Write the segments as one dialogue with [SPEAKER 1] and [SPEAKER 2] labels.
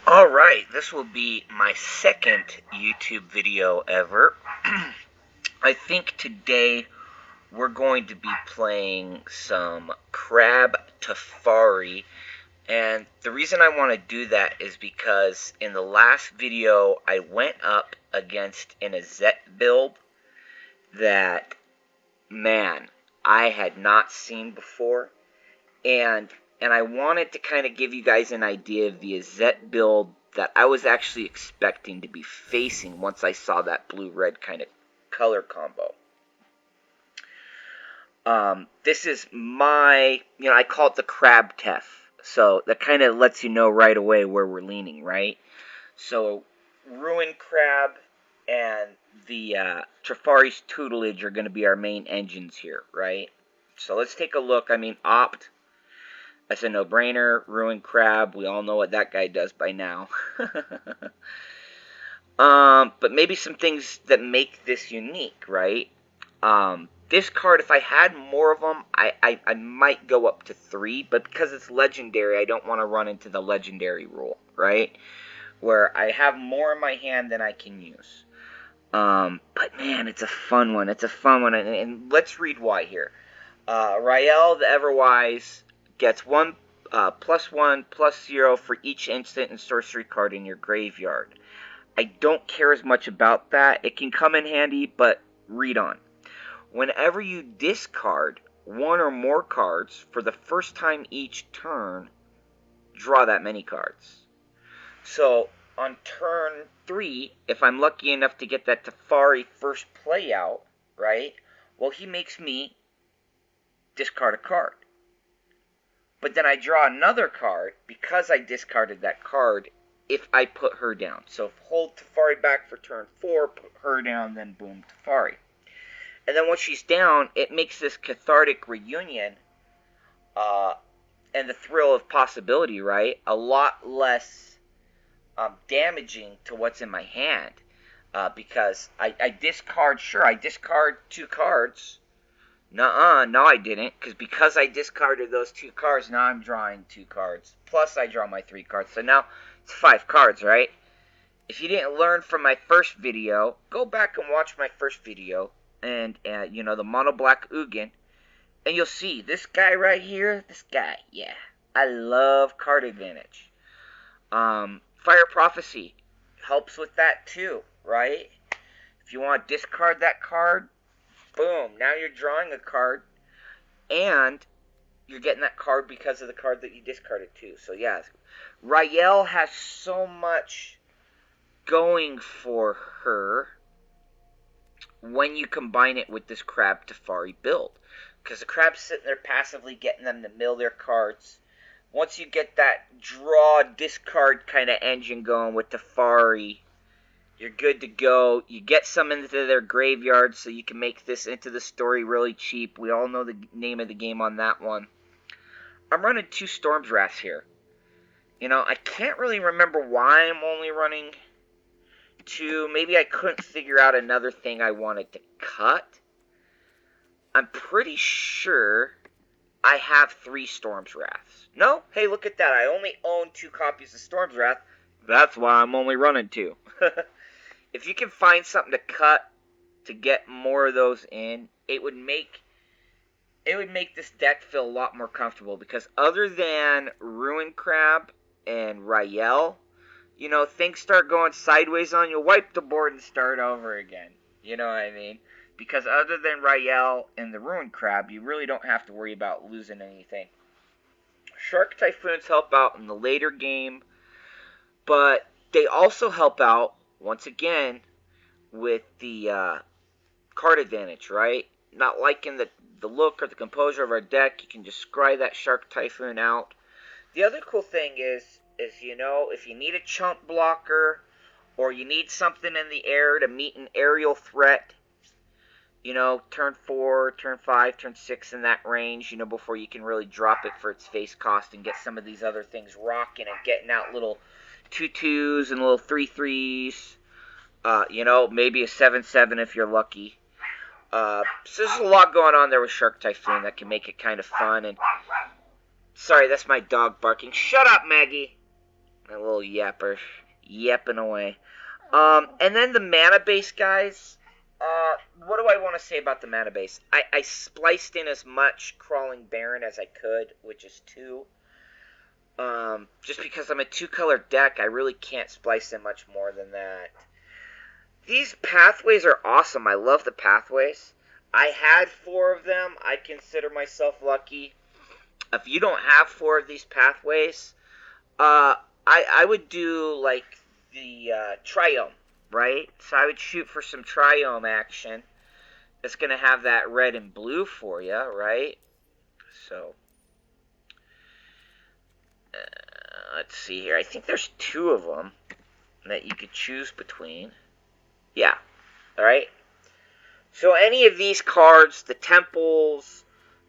[SPEAKER 1] Alright, this will be my second YouTube video ever. I think today we're going to be playing some Crab Tafari. And the reason I want to do that is because in the last video I went up against an Izzet build that, man, I had not seen before. And I wanted to kind of give you guys an idea of the Izzet build that I was actually expecting to be facing once I saw that blue-red kind of color combo. This is my, I call it the crab tef. So that kind of lets you know right away where we're leaning, right? So Ruin Crab and the Tafari's Tutelage are going to be our main engines here, right? So let's take a look. I mean, Opt, that's a no-brainer. Ruin Crab, we all know what that guy does by now. But maybe some things that make this unique, right? This card, if I had more of them, I might go up to 3, but because it's legendary, I don't want to run into the legendary rule, right? Where I have more in my hand than I can use. But man, it's a fun one. It's a fun one, and let's read why here. Rael the Everwise gets +1, +0 for each instant and sorcery card in your graveyard. I don't care as much about that. It can come in handy, but read on. Whenever you discard one or more cards for the first time each turn, draw that many cards. So on turn 3, if I'm lucky enough to get that Tafari first play out, right? Well, he makes me discard a card. But then I draw another card because I discarded that card if I put her down. So hold Tafari back for turn 4, put her down, then boom, Tafari. And then once she's down, it makes this cathartic reunion and the thrill of possibility, right, a lot less damaging to what's in my hand. Because I discard, sure, I discard 2 cards. No, I didn't. Because I discarded those 2 cards, now I'm drawing 2 cards. Plus I draw my 3 cards. So now it's 5 cards, right? If you didn't learn from my first video, go back and watch my first video. And, the mono black Ugin. And you'll see, this guy right here, yeah. I love card advantage. Fire Prophecy helps with that too, right? If you want to discard that card, boom, now you're drawing a card, and you're getting that card because of the card that you discarded too. So yeah, Rael has so much going for her when you combine it with this Crab Tafari build. Because the Crab's sitting there passively getting them to mill their cards. Once you get that draw, discard kind of engine going with Tafari, you're good to go. You get some into their graveyard so you can make this into the story really cheap. We all know the name of the game on that one. I'm running 2 Storm's Wraths here. I can't really remember why I'm only running 2. Maybe I couldn't figure out another thing I wanted to cut. I'm pretty sure I have 3 Storm's Wraths. No? Hey, look at that. I only own 2 copies of Storm's Wrath. That's why I'm only running 2. If you can find something to cut to get more of those in, it would make this deck feel a lot more comfortable. Because other than Ruin Crab and Rael, things start going sideways on you, wipe the board and start over again. You know what I mean? Because other than Rael and the Ruin Crab, you really don't have to worry about losing anything. Shark Typhoons help out in the later game, but they also help out, once again, with the card advantage, right? Not liking the look or the composure of our deck, you can just scry that Shark Typhoon out. The other cool thing is if you need a chump blocker, or you need something in the air to meet an aerial threat, turn 4, turn 5, turn 6 in that range, before you can really drop it for its face cost and get some of these other things rocking and getting out little 2/2s and little 3/3s, maybe a 7/7 if you're lucky. So there's a lot going on there with Shark Typhoon that can make it kind of fun. And sorry, that's my dog barking. Shut up, Maggie. My little yapper. Yapping away. And then the mana base, guys. What do I want to say about the mana base? I spliced in as much Crawling Baron as I could, which is 2. Just because I'm a 2-color deck, I really can't splice in much more than that. These pathways are awesome. I love the pathways. I had 4 of them. I consider myself lucky. If you don't have 4 of these pathways, I would do like the Triome, right? So I would shoot for some Triome action. It's going to have that red and blue for you, right? So, let's see here. I think there's 2 of them that you could choose between. Yeah, alright? So any of these cards, the temples,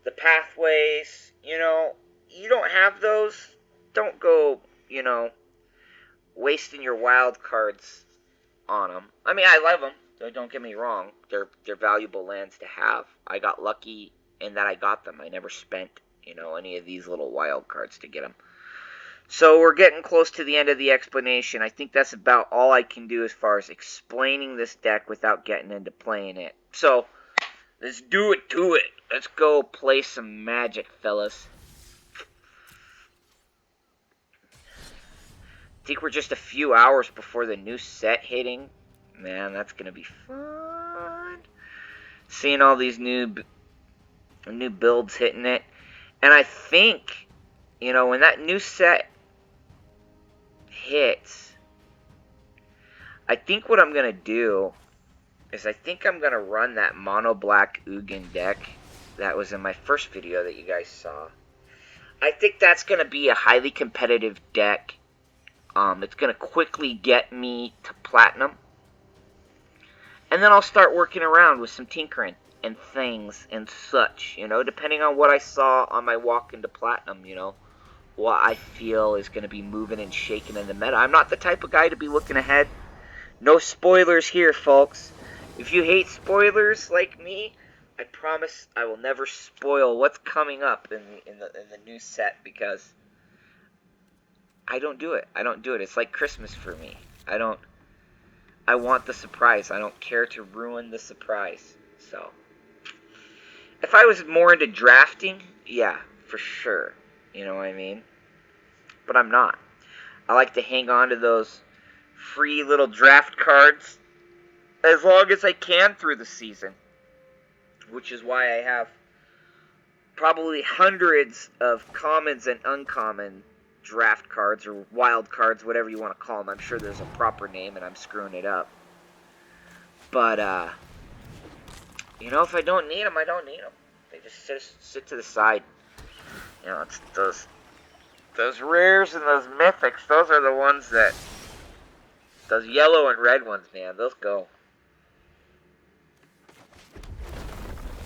[SPEAKER 1] the pathways, you don't have those, don't go, wasting your wild cards on them. I mean, I love them. Don't get me wrong. They're valuable lands to have. I got lucky in that I got them. I never spent, any of these little wild cards to get them. So we're getting close to the end of the explanation. I think that's about all I can do as far as explaining this deck without getting into playing it. So, let's do it to it. Let's go play some Magic, fellas. I think we're just a few hours before the new set hitting. Man, that's going to be fun. Seeing all these new builds hitting it. And I think, when that new set hits, I think what I'm going to do is I think I'm going to run that mono black Ugin deck that was in my first video that you guys saw. I think that's going to be a highly competitive deck. It's going to quickly get me to platinum. And then I'll start working around with some tinkering and things and such, depending on what I saw on my walk into platinum, what I feel is going to be moving and shaking in the meta. I'm not the type of guy to be looking ahead. No spoilers here, folks. If you hate spoilers like me, I promise I will never spoil what's coming up in the new set, because I don't do it. It's like Christmas for me. I want the surprise. I don't care to ruin the surprise. So, if I was more into drafting, yeah, for sure. You know what I mean? But I'm not. I like to hang on to those free little draft cards as long as I can through the season. Which is why I have probably hundreds of commons and uncommon draft cards or wild cards, whatever you want to call them. I'm sure there's a proper name and I'm screwing it up. But, if I don't need them, I don't need them. They just sit to the side. It's those rares and those mythics, those are the ones those yellow and red ones, man, those go.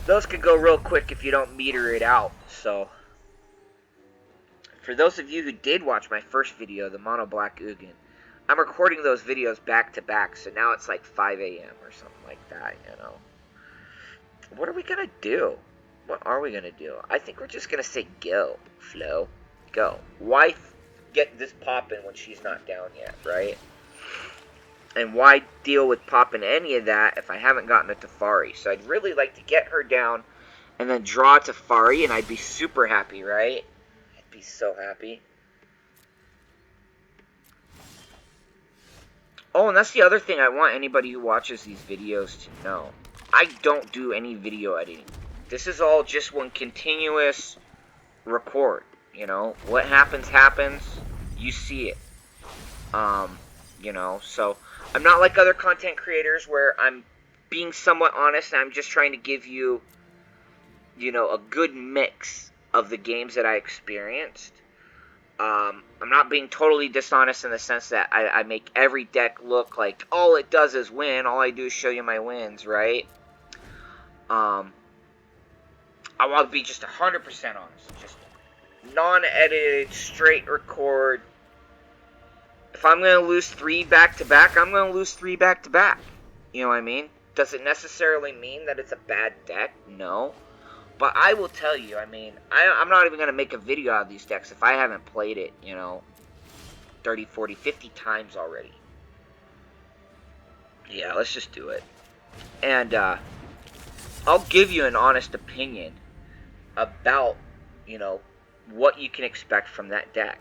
[SPEAKER 1] Those could go real quick if you don't meter it out, so. For those of you who did watch my first video, the Mono Black Ugin, I'm recording those videos back to back, so now it's like 5 a.m. or something like that, What are we gonna do? What are we gonna do? I think we're just gonna say go, Flo. Go. Why get this poppin' when she's not down yet, right? And why deal with popping any of that if I haven't gotten a Teferi? So I'd really like to get her down and then draw a Teferi, and I'd be super happy, right? I'd be so happy. Oh, and that's the other thing I want anybody who watches these videos to know. I don't do any video editing. This is all just one continuous record. What happens, happens. You see it. So I'm not like other content creators where I'm being somewhat honest and I'm just trying to give you, a good mix of the games that I experienced. I'm not being totally dishonest in the sense that I make every deck look like all it does is win. All I do is show you my wins, right? I want to be just 100% honest. Just non-edited, straight record. If I'm going to lose 3 back-to-back, I'm going to lose 3 back-to-back. You know what I mean? Does it necessarily mean that it's a bad deck? No. But I will tell you, I'm not even going to make a video out of these decks if I haven't played it, 30, 40, 50 times already. Yeah, let's just do it. And I'll give you an honest opinion about, you know, what you can expect from that deck.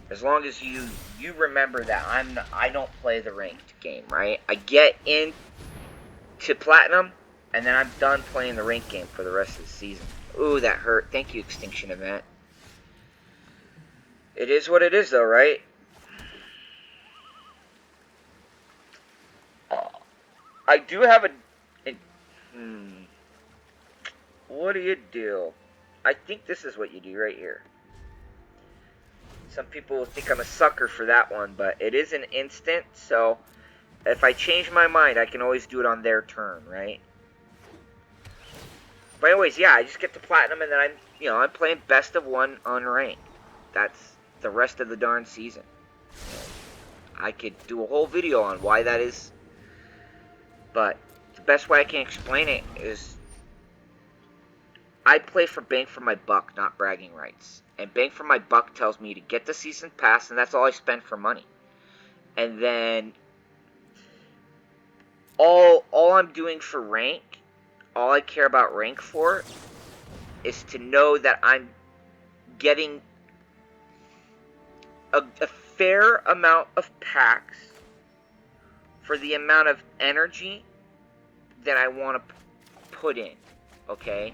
[SPEAKER 1] As long as you remember that I don't play the ranked game, right? I get into Platinum, and then I'm done playing the ranked game for the rest of the season. Ooh, that hurt. Thank you, Extinction Event. It is what it is, though, right? I do have what do you do? I think this is what you do right here. Some people will think I'm a sucker for that one, but it is an instant, so if I change my mind, I can always do it on their turn, right? But anyways, yeah, I just get to Platinum, and then I'm playing best of one unranked. That's the rest of the darn season. I could do a whole video on why that is, but the best way I can explain it is I play for bang for my buck, not bragging rights. And bang for my buck tells me to get the season pass, and that's all I spend for money. And then all I'm doing for rank, all I care about rank for, is to know that I'm getting a fair amount of packs for the amount of energy that I want to put in, okay?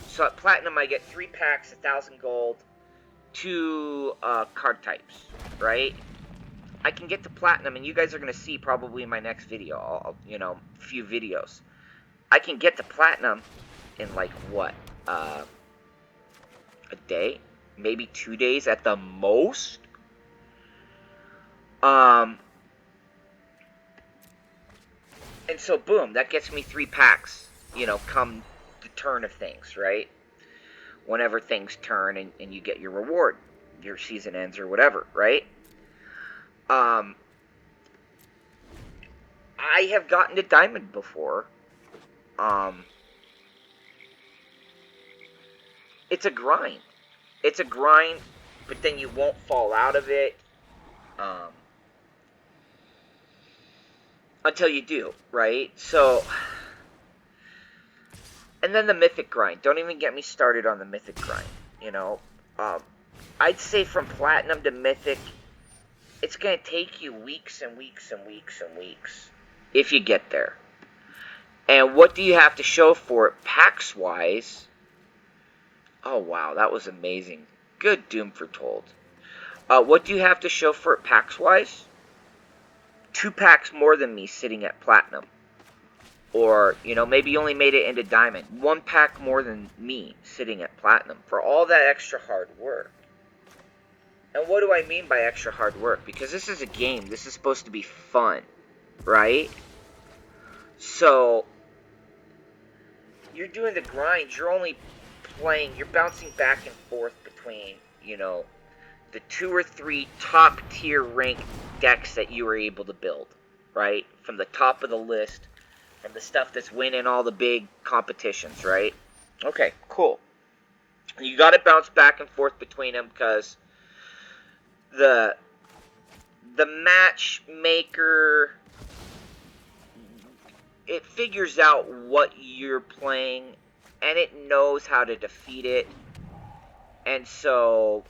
[SPEAKER 1] So at Platinum, I get 3 packs, 1,000 gold, 2 card types, right? I can get to Platinum, and you guys are going to see probably in my next video, few videos. I can get to Platinum in, like, what, a day? Maybe 2 days at the most? And so, boom, that gets me 3 packs, come the turn of things, right? Whenever things turn and you get your reward, your season ends or whatever, right? I have gotten to Diamond before. It's a grind. It's a grind, but then you won't fall out of it. Until you do, right? So, and then the Mythic grind. Don't even get me started on the Mythic grind, I'd say from Platinum to Mythic, it's going to take you weeks and weeks and weeks and weeks if you get there. And what do you have to show for it packs-wise? Oh, wow, that was amazing. Good Doom Foretold. What do you have to show for it packs-wise? 2 packs more than me sitting at Platinum. Or, maybe you only made it into Diamond. 1 pack more than me sitting at Platinum for all that extra hard work. And what do I mean by extra hard work? Because this is a game. This is supposed to be fun, right? So, you're doing the grind. You're only playing. You're bouncing back and forth between, the 2 or 3 top tier ranked decks that you were able to build, right? From the top of the list, from the stuff that's winning all the big competitions, right? Okay, cool. You got to bounce back and forth between them because the matchmaker, it figures out what you're playing and it knows how to defeat it. And so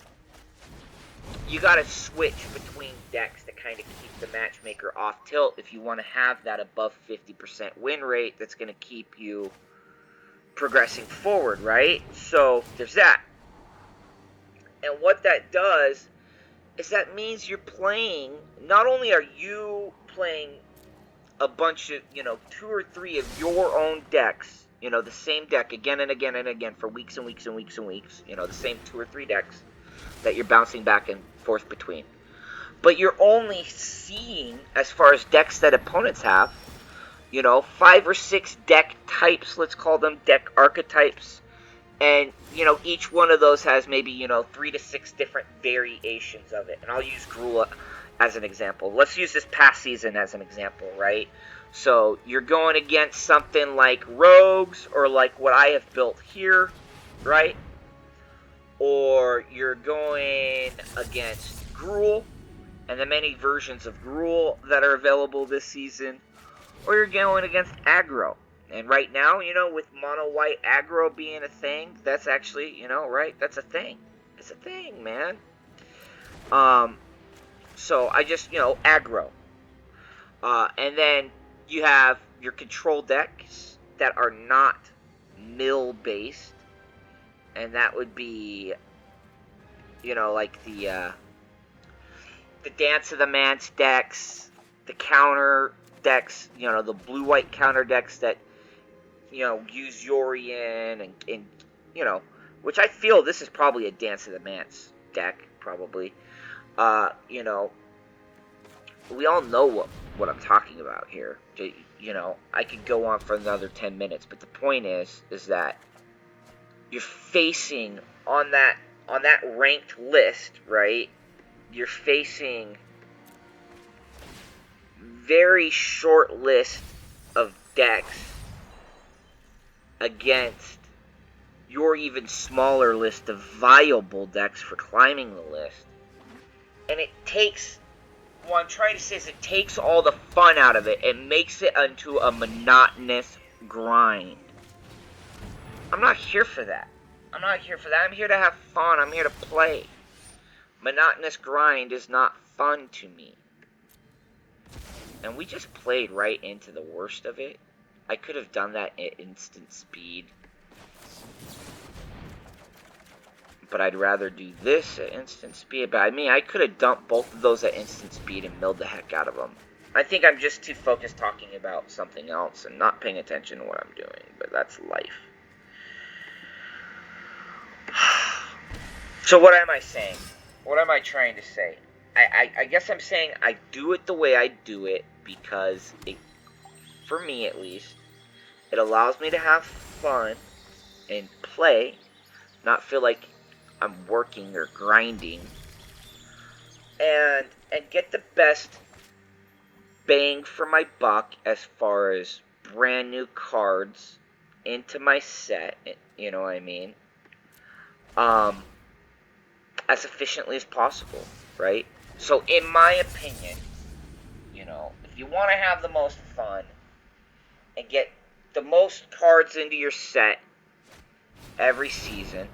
[SPEAKER 1] you got to switch between decks to kind of keep the matchmaker off tilt if you want to have that above 50% win rate that's going to keep you progressing forward, right? So there's that. And what that does is that means you're playing, not only are you playing a bunch of, 2 or 3 of your own decks, the same deck again and again and again for weeks and weeks and weeks and weeks, the same 2 or 3 decks that you're bouncing back and forth between. But you're only seeing, as far as decks that opponents have, 5 or 6 deck types, let's call them deck archetypes. And, each one of those has maybe, 3 to 6 different variations of it. And I'll use Grula as an example. Let's use this past season as an example, right? So, you're going against something like Rogues, or like what I have built here, right? Or you're going against Gruul and the many versions of Gruul that are available this season, or you're going against aggro. And right now, with mono white aggro being a thing, that's actually, right, that's a thing. It's a thing, man. So I just, aggro. And then you have your control decks that are not mill based, and that would be, like the Dance of the Mance decks, the counter decks, the blue-white counter decks that, use Yorion and which I feel this is probably a Dance of the Mance deck, probably. We all know what I'm talking about here. I could go on for another 10 minutes, but the point is that you're facing on that ranked list, right? You're facing very short list of decks against your even smaller list of viable decks for climbing the list. And it takes, what I'm trying to say is it takes all the fun out of it and makes it into a monotonous grind. I'm not here for that. I'm here to have fun. I'm here to play. Monotonous grind is not fun to me. And we just played right into the worst of it. I could have done that at instant speed. But I'd rather do this at instant speed. But I mean, I could have dumped both of those at instant speed and milled the heck out of them. I think I'm just too focused talking about something else and not paying attention to what I'm doing. But that's life. So what am I saying? What am I trying to say? I guess I'm saying I do it the way I do it because for me at least, it allows me to have fun and play, not feel like I'm working or grinding, and get the best bang for my buck as far as brand new cards into my set, you know what I mean? As efficiently as possible, right? So in my opinion, if you want to have the most fun and get the most cards into your set every season,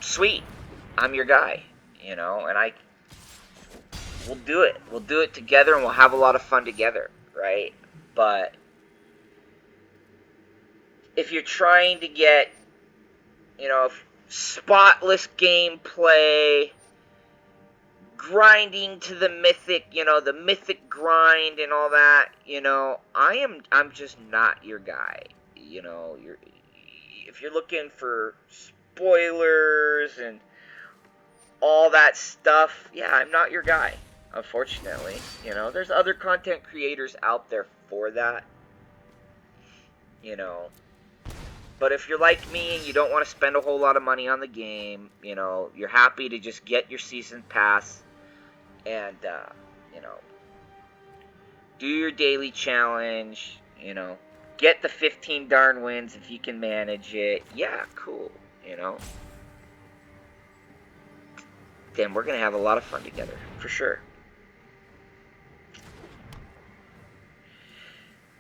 [SPEAKER 1] sweet, I'm your guy, and we'll do it. We'll do it together and we'll have a lot of fun together, right? But if you're trying to get, spotless gameplay, grinding to the mythic, the mythic grind and all that, I'm just not your guy. If you're looking for spoilers and all that stuff, yeah, I'm not your guy, unfortunately. There's other content creators out there for that, But if you're like me and you don't want to spend a whole lot of money on the game, you're happy to just get your season pass and, do your daily challenge, get the 15 darn wins if you can manage it. Yeah, cool, Then we're going to have a lot of fun together, for sure.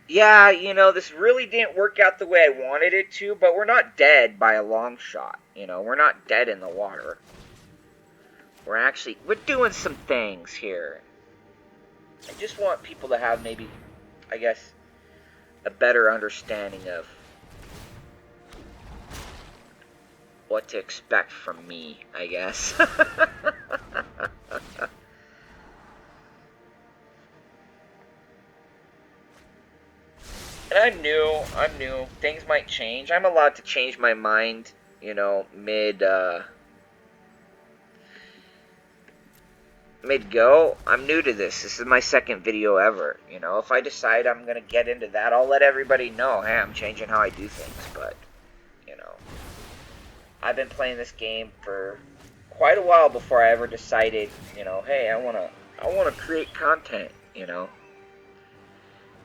[SPEAKER 1] Yeah, this really didn't work out the way I wanted it to, but we're not dead by a long shot. We're not dead in the water. We're doing some things here. I just want people to have maybe, I guess, a better understanding of what to expect from me, I guess. And I'm new. Things might change. I'm allowed to change my mind, mid-go. I'm new to this. This is my second video ever. If I decide I'm going to get into that, I'll let everybody know, hey, I'm changing how I do things. But, I've been playing this game for quite a while before I ever decided, hey, I want to create content,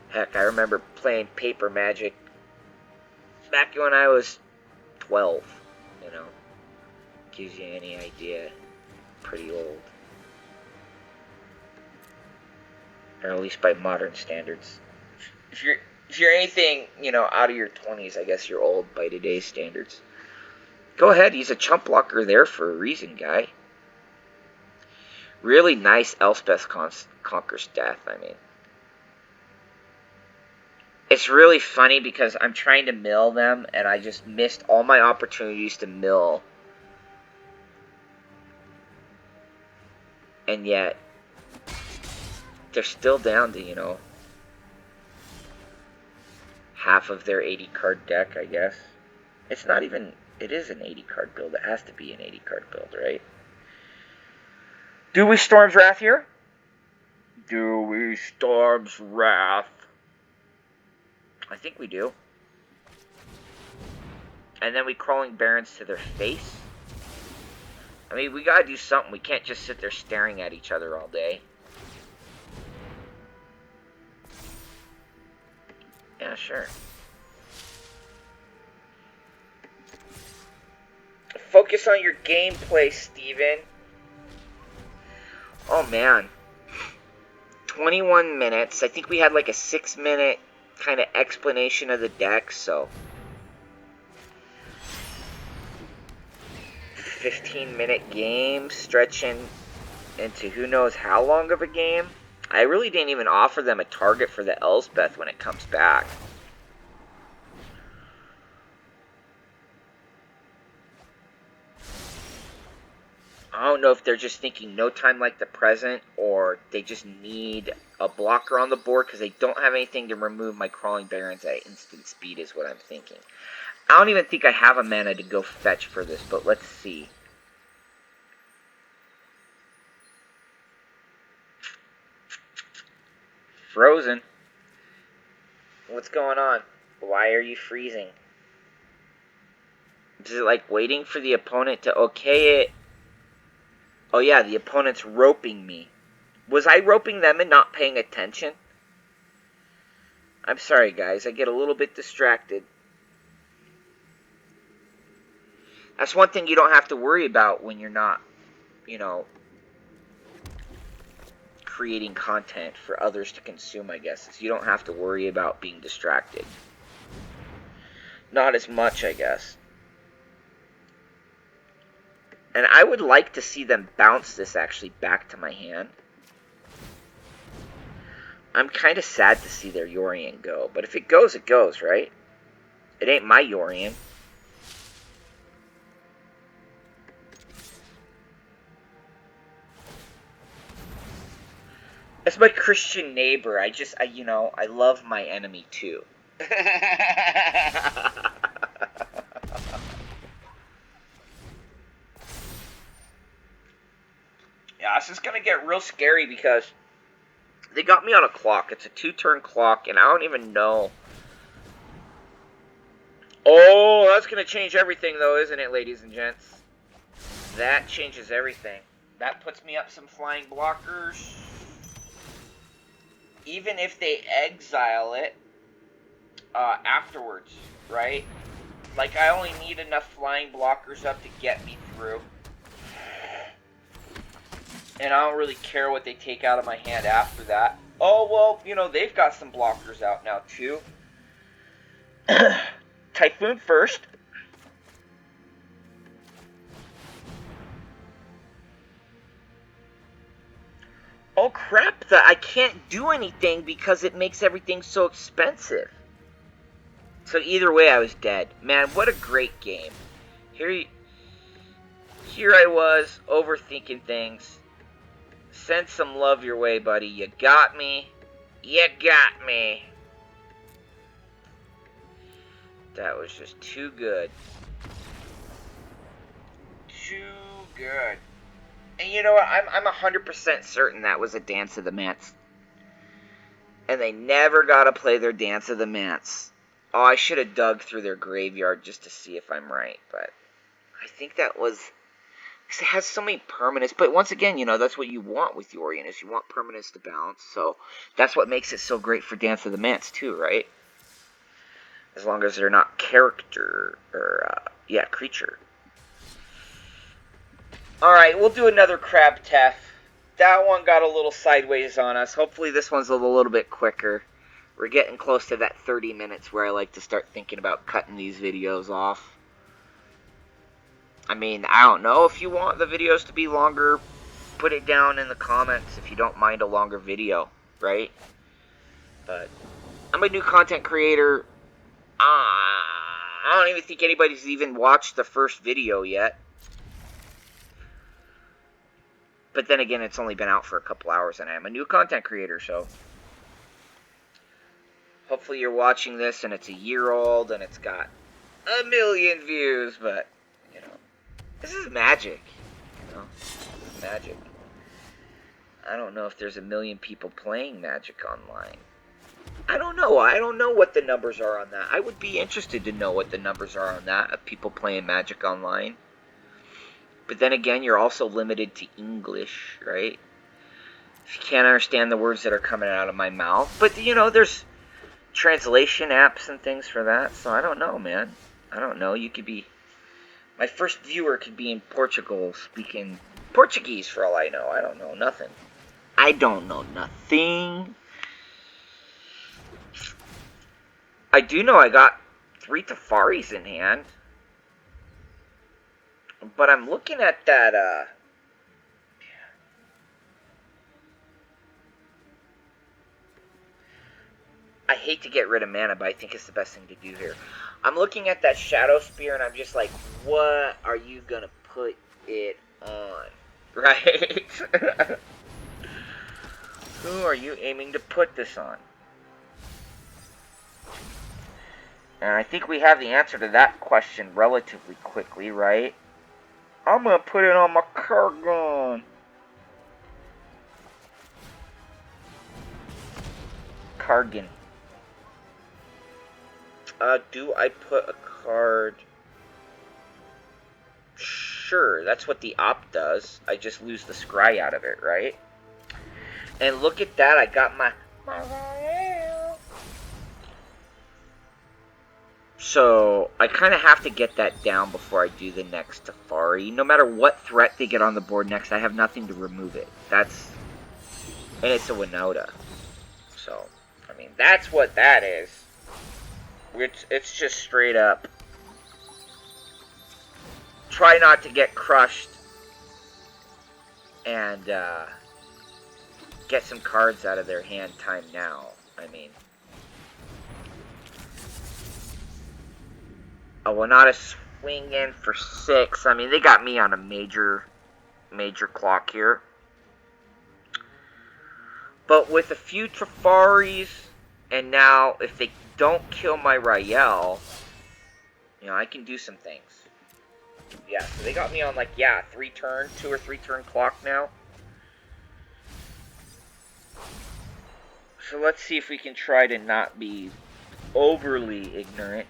[SPEAKER 1] Heck, I remember playing Paper Magic back when I was 12, gives you any idea. Pretty old. Or at least by modern standards. If you're anything, out of your 20s, I guess you're old by today's standards. Go ahead, he's a chump blocker there for a reason, guy. Really nice Elspeth conquers death, I mean. It's really funny because I'm trying to mill them, and I just missed all my opportunities to mill. And yet, they're still down to, half of their 80 card deck, I guess. It's not even, it is an 80 card build. It has to be an 80 card build, right? Do we Storm's Wrath here? Do we Storm's Wrath? I think we do. And then we Crawling Barrens to their face. I mean, we gotta do something. We can't just sit there staring at each other all day. Yeah, sure. Focus on your gameplay, Steven. Oh, man. 21 minutes. I think we had like a 6-minute kind of explanation of the deck, so 15-minute game stretching into who knows how long of a game. I really didn't even offer them a target for the Elspeth when it comes back. I don't know if they're just thinking no time like the present, or they just need a blocker on the board because they don't have anything to remove my Crawling Barrens at instant speed is what I'm thinking. I don't even think I have a mana to go fetch for this, but let's see. Frozen. What's going on? Why are you freezing? Is it like waiting for the opponent to okay it? Oh yeah, the opponent's roping me. Was I roping them and not paying attention? I'm sorry, guys. I get a little bit distracted. That's one thing you don't have to worry about when you're not, creating content for others to consume, I guess. Is you don't have to worry about being distracted. Not as much, I guess. And I would like to see them bounce this actually back to my hand. I'm kind of sad to see their Yorion go. But if it goes, it goes, right? It ain't my Yorion. As my Christian neighbor, I love my enemy too. Yeah, this is going to get real scary because they got me on a clock. It's a 2-turn clock, and I don't even know. Oh, that's going to change everything, though, isn't it, ladies and gents? That changes everything. That puts me up some flying blockers. Even if they exile it afterwards, right? Like, I only need enough flying blockers up to get me through. And I don't really care what they take out of my hand after that. Oh, well, they've got some blockers out now, too. Typhoon first. Oh, crap. I can't do anything because it makes everything so expensive. So either way, I was dead. Man, what a great game. Here I was, overthinking things. Send some love your way, buddy. You got me. You got me. That was just too good. Too good. And you know what? I'm 100% certain that was a Dance of the Mance. And they never got to play their Dance of the Mance. Oh, I should have dug through their graveyard just to see if I'm right. But I think that was... It has so many permanents, but once again, that's what you want with Yorion, is you want permanents to balance, so that's what makes it so great for Dance of the Mance, too, right? As long as they're not character, or, creature. Alright, we'll do another crab tef. That one got a little sideways on us. Hopefully this one's a little bit quicker. We're getting close to that 30 minutes where I like to start thinking about cutting these videos off. I mean, I don't know if you want the videos to be longer. Put it down in the comments if you don't mind a longer video, right? But I'm a new content creator. I don't even think anybody's even watched the first video yet. But then again, it's only been out for a couple hours, and I am a new content creator, so hopefully you're watching this and it's a year old and it's got 1 million views, but, you know, this is magic, you know, this is magic. I don't know if there's 1 million people playing Magic Online. I don't know what the numbers are on that. I would be interested to know what the numbers are on that, of people playing Magic Online. But then again, you're also limited to English, right? If you can't understand the words that are coming out of my mouth. But, you know, there's translation apps and things for that. So I don't know, man. I don't know. You could be... My first viewer could be in Portugal speaking Portuguese for all I know. I don't know nothing. I don't know nothing. I do know I got 3 Tafaris in hand. But I'm looking at that, I hate to get rid of mana, but I think it's the best thing to do here. I'm looking at that Shadow Spear, and I'm just like, what are you gonna put it on? Right? Who are you aiming to put this on? And I think we have the answer to that question relatively quickly, right? I'm gonna put it on my Kargan. Kargan. Do I put a card? Sure, that's what the op does. I just lose the scry out of it, right? And look at that, I got my So, I kind of have to get that down before I do the next Teferi. No matter what threat they get on the board next, I have nothing to remove it. That's... And it's a Winota. So, I mean, that's what that is. It's just straight up. Try not to get crushed. And, get some cards out of their hand time now. I mean... A Winota swing in for 6. I mean, they got me on a major clock here. But with a few Tefaris, and now if they don't kill my Rael, you know, I can do some things. Yeah, so they got me on like, yeah, 2 or 3 turn clock now. So let's see if we can try to not be overly ignorant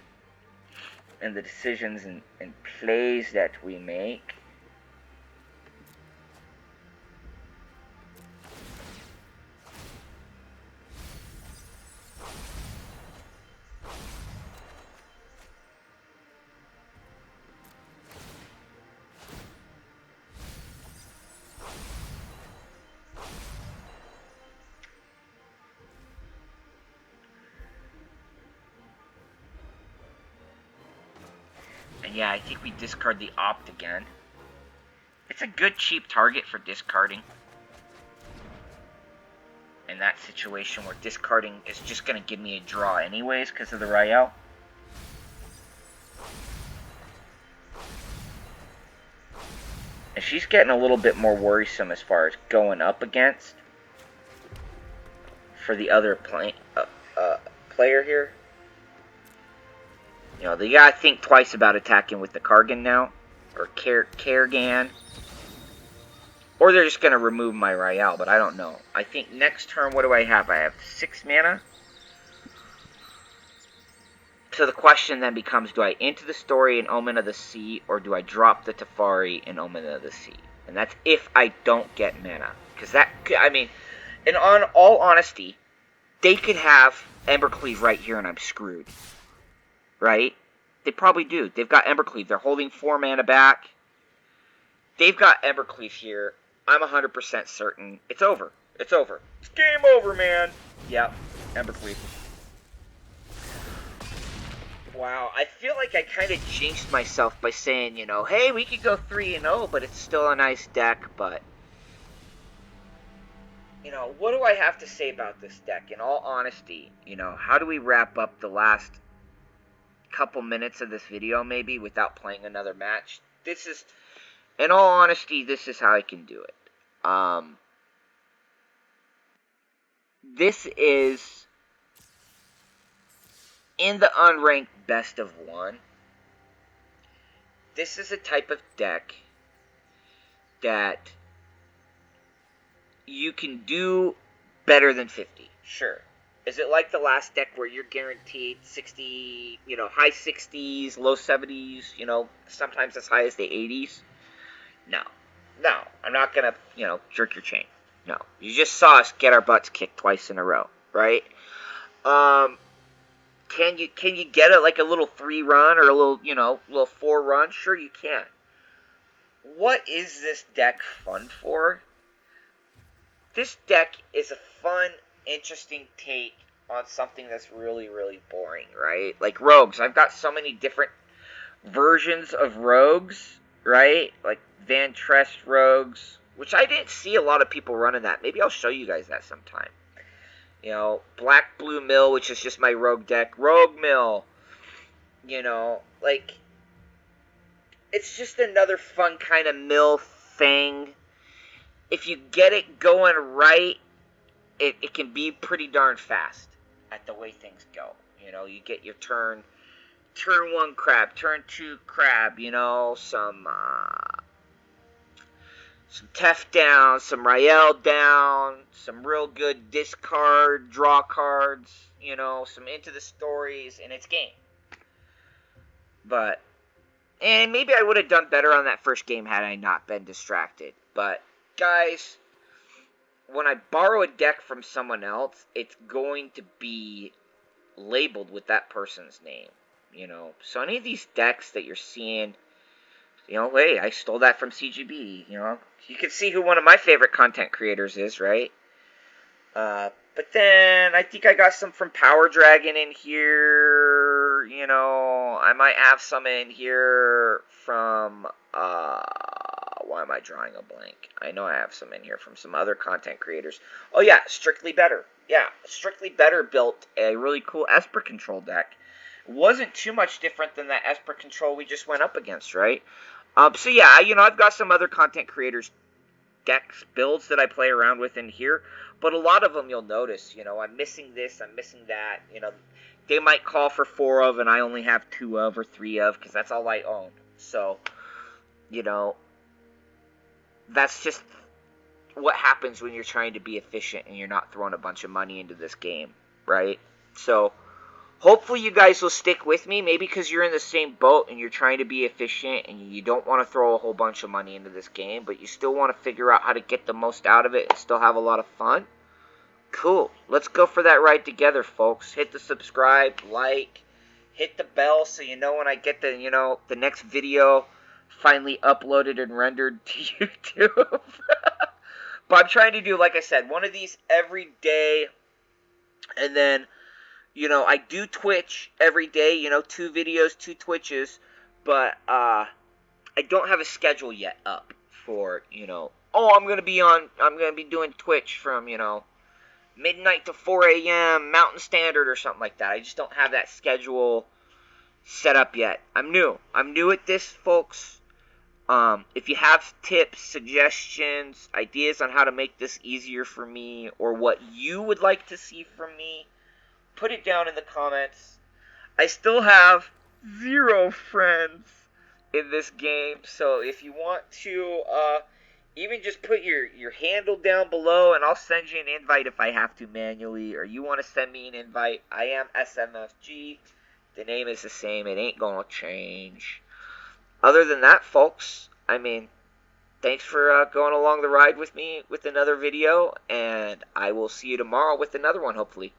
[SPEAKER 1] in the decisions and plays that we make. Yeah, I think we discard the Opt again. It's a good cheap target for discarding. In that situation where discarding is just going to give me a draw anyways because of the Rael. And she's getting a little bit more worrisome as far as going up against for the other player here. You know, they gotta think twice about attacking with the Kargan now. Or Kergan. Or they're just gonna remove my Rael, but I don't know. I think next turn, what do I have? I have 6 mana. So the question then becomes, do I Into the Story and Omen of the Sea, or do I drop the Teferi and Omen of the Sea? And that's if I don't get mana. Because that, I mean, and on all honesty, they could have Embercleave right here and I'm screwed. Right? They probably do. They've got Embercleave. They're holding 4 mana back. they've got Embercleave here. I'm 100% certain. It's over. It's over. It's game over, man. Yep, Embercleave. Wow, I feel like I kind of jinxed myself by saying, hey, we could go 3-0, but it's still a nice deck, but what do I have to say about this deck? In all honesty, how do we wrap up the last couple minutes of this video, maybe, without playing another match? In all honesty, this is how I can do it. This is in the unranked best of 1. This is a type of deck that you can do better than 50. Sure. Is it like the last deck where you're guaranteed 60, high 60s, low 70s, sometimes as high as the 80s? No. I'm not going to, jerk your chain. No. You just saw us get our butts kicked twice in a row, right? Can you get it like a little 3-run or a little 4-run? Sure you can. What is this deck fun for? This deck is a fun, interesting take on something that's really, really boring, right? Like rogues. I've got so many different versions of rogues, right? Like Van Trest rogues, which I didn't see a lot of people running that. Maybe I'll show you guys that sometime. Black Blue Mill, which is just my rogue deck. Rogue Mill. It's just another fun kind of mill thing. If you get it going right, it can be pretty darn fast at the way things go. You get your turn 1 crab, turn 2 crab, some Tef down, some Rael down, some real good discard, draw cards, some Into the Stories, and it's game. And maybe I would have done better on that first game had I not been distracted. But, guys, when I borrow a deck from someone else, it's going to be labeled with that person's name, So any of these decks that you're seeing, hey, I stole that from CGB, You can see who one of my favorite content creators is, right? But then I think I got some from Power Dragon in here, I might have some in here from, why am I drawing a blank? I know I have some in here from some other content creators. Oh yeah, Strictly Better. Yeah, Strictly Better built a really cool Esper Control deck. It wasn't too much different than that Esper Control we just went up against, right? So yeah, I've got some other content creators' decks, builds that I play around with in here, but a lot of them you'll notice, I'm missing this, I'm missing that, they might call for 4 of, and I only have 2 of or 3 of, because that's all I own. So, that's just what happens when you're trying to be efficient and you're not throwing a bunch of money into this game, right? So, hopefully you guys will stick with me, maybe because you're in the same boat and you're trying to be efficient and you don't want to throw a whole bunch of money into this game, but you still want to figure out how to get the most out of it and still have a lot of fun. Cool. Let's go for that ride together, folks. Hit the subscribe, like, hit the bell so you know when I get the next video finally uploaded and rendered to YouTube. But I'm trying to do, like I said, one of these every day, and then I do Twitch every day, 2 videos, 2 Twitches, but I don't have a schedule yet up for, I'm going to be doing Twitch from, midnight to 4 a.m. Mountain Standard or something like that. I just don't have that schedule set up yet. I'm new at this, folks. If you have tips, suggestions, ideas on how to make this easier for me, or what you would like to see from me, put it down in the comments. I still have 0 friends in this game, so if you want to, even just put your handle down below, and I'll send you an invite if I have to manually, or you want to send me an invite. I am SMFG. The name is the same. It ain't gonna change. Other than that, folks, thanks for going along the ride with me with another video, and I will see you tomorrow with another one, hopefully.